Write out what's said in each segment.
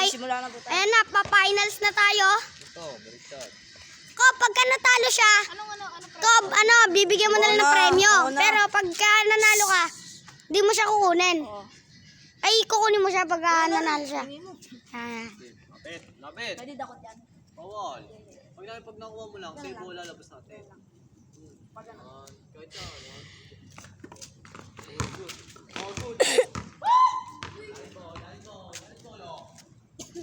Simula na po tayo. Ayan na, pa-finals na tayo. Ito, baliktad. Ko, pagka natalo siya, ko, bibigyan mo na lang ng Oo na, premyo. oo na. Pero pagka nanalo ka, di mo siya kukunin. Oo. Ay, kukunin mo siya pagka nanalo siya. Ah. Lapit, lapit. Pwede dakot yan. Bawal. Pag nakuha mo lang, sa'yo mo lalabas natin. Kahit yan. Oh, good.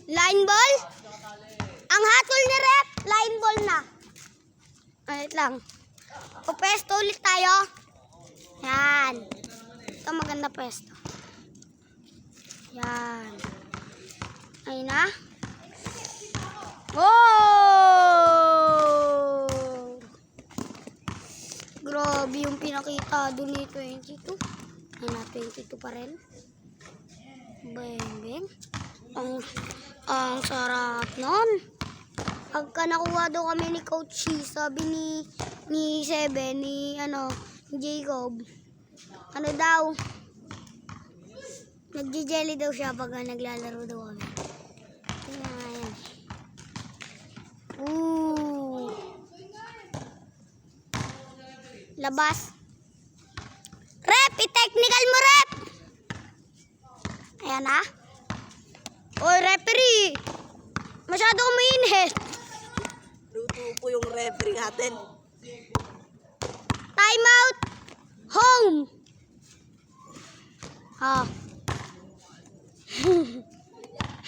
Line ball? Ang hatol ni Rep, line ball na. Wait lang. Pupesto ulit tayo. Yan. Ito maganda pesto. Yan. Ayun na. Oh! Grabe yung pinakita doon ni 22. Ayun na, 22 pa rin. Beng. Ang sarap nun. Pagka nakuha daw kami ni Coach C, sabi ni Seven, ni Jacob, daw, nagji-jelly daw siya pagka naglalaro daw kami. Ayan. Ooh. Labas. Rep, i-technical mo, Rep. Ayan na. Oy, referee! Masyado kang mainit. Luto po yung referee natin. Time out! Home! Oh.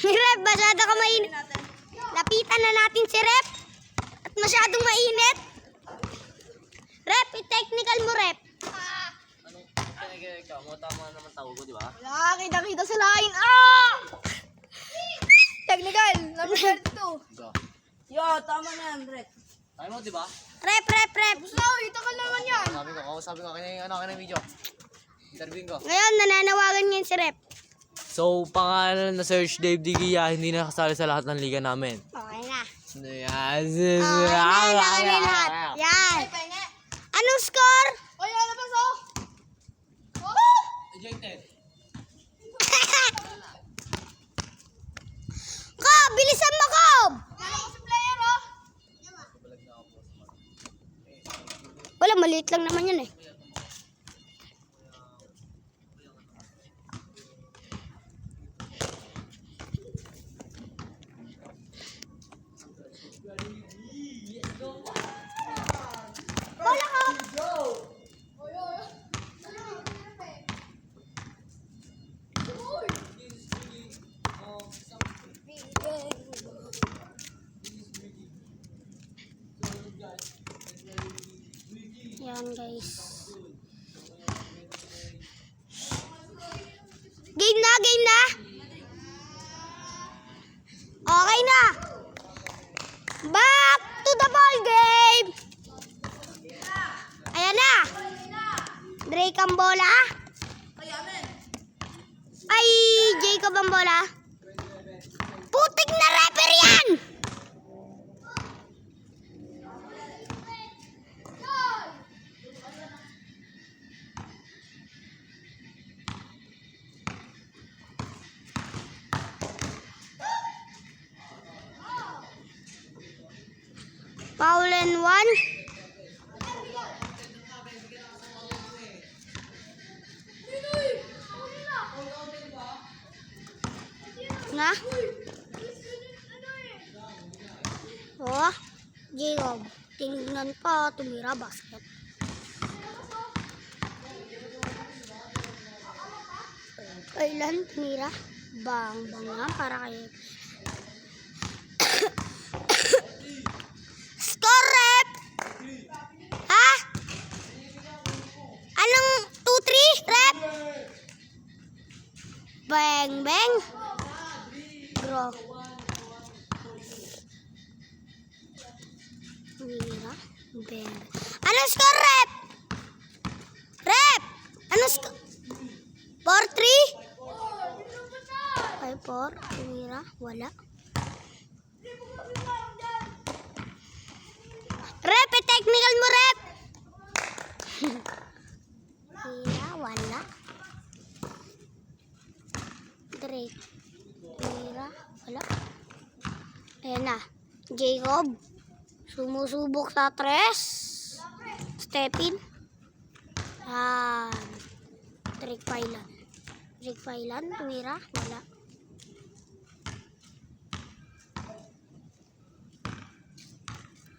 Rep, masyado kang mainit. Lapitan na natin si Rep. At masyadong mainit. Rep, i-technical mo, Rep. Anong pinag-i-ka? Tama naman tawag ko, di ba? Wala, kita sa line. Technical, number 32. Go. Yo, tama na yan, Brett. Tayo mo, di ba? Rep. Gusto, ito ka naman yan. Sabi ko, kanya yung video. Interviewin ko. Ngayon, nananawagan ngayon si Rep. So, pangalan na Search Dave Digia, hindi na kasali sa lahat ng liga namin. Okay na. Yes. Okay na lahat. Yan. Anong score? Oy, alabas oh. Ejected. Ko, bilisan mo, Kob! Si player oh. Wala, maliit lang naman yun eh. Bola ko! Yan guys. Game na. Okay na. Back to the ball game. Ayan na. Drake ang bola. Ay, Jacob ang bola. Putik na referee yan. Foul and 1. Na? Oh, Jacob. Tingnan pa, tumira basket. Kailan tumira? Bang nga para kayo. Score, Rep! Ha? Anong 2-3, Rep? Bang. Bro. Mira. Bang. Anong score, Rep? Rep! Anong score? 4-3? 5-4. Mira. Wala. Rep, technical mo, Rep. Mira, wala. Drake. Mira, Wala. Ayan na. Jacob. Sumusubok sa tres. Stepin. Yan. Trick pailan. Trick pailan. Tumira. Wala.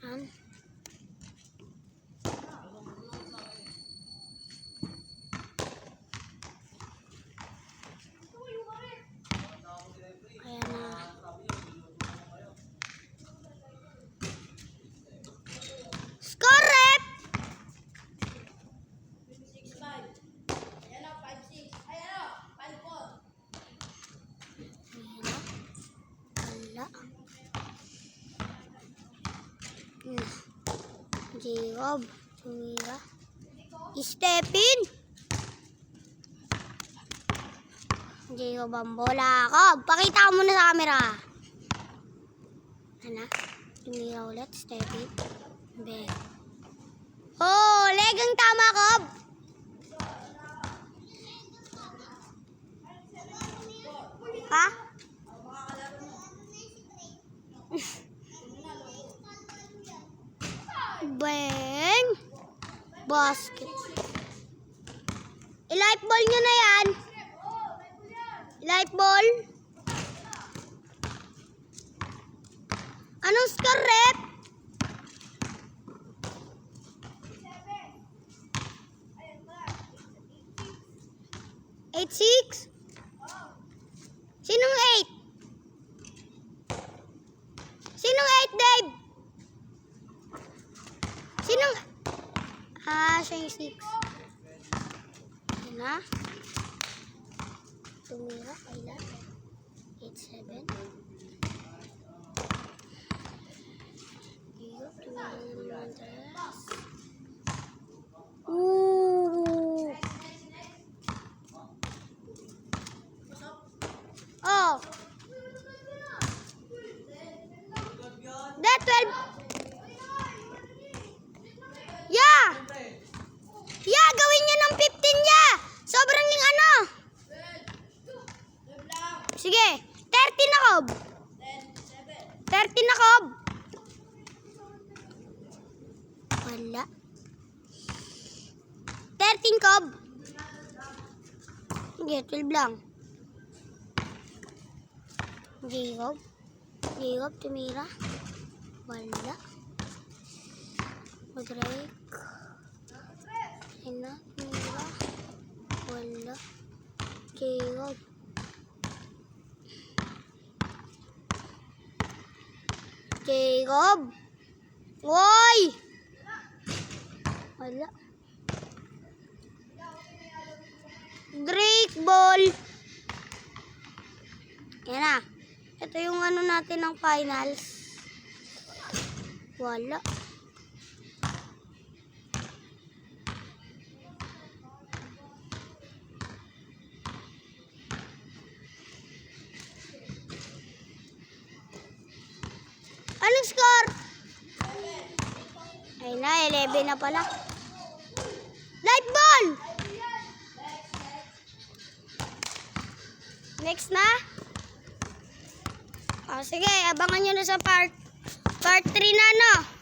Yan. Ayan na. Score rep! Ayan o, 5-6. Ayan o, 5-4. Wala. Jacob. Tumira. Stepin. Jacob ang bola. Jacob, pakita mo na sa camera. Ano? Tumira ulit. Stepin. Bang. Oh, legang tama, Jacob. Ha? Bang! Basket. I-light ball nyo na yan. Light ball. Anong score, rep? 8-6? Sinong 8? Sinong 8, Dave? Sinong... siya yung 6. Yan na. Tumira, kailan? 8-7. Ooh. Oh. That 12. Yeah. Yeah, gawin nyo ng 15 ya. Sobrang yung ano. Sige. 13 na, Cob. 13 na, Cob. Wala. 13, Cob. Sige, 12 lang. Jacob. Jacob, tumira. Wala. Drake. Ina, tumira. Wala. Jacob. Jacob. Woy! Wala. Drake ball. Yan na. Ito yung ano natin ng finals. Wala. Anong score? Ay na, 11 na pala. Light ball! Next na? Sige, abangan nyo na sa part 3 na, no?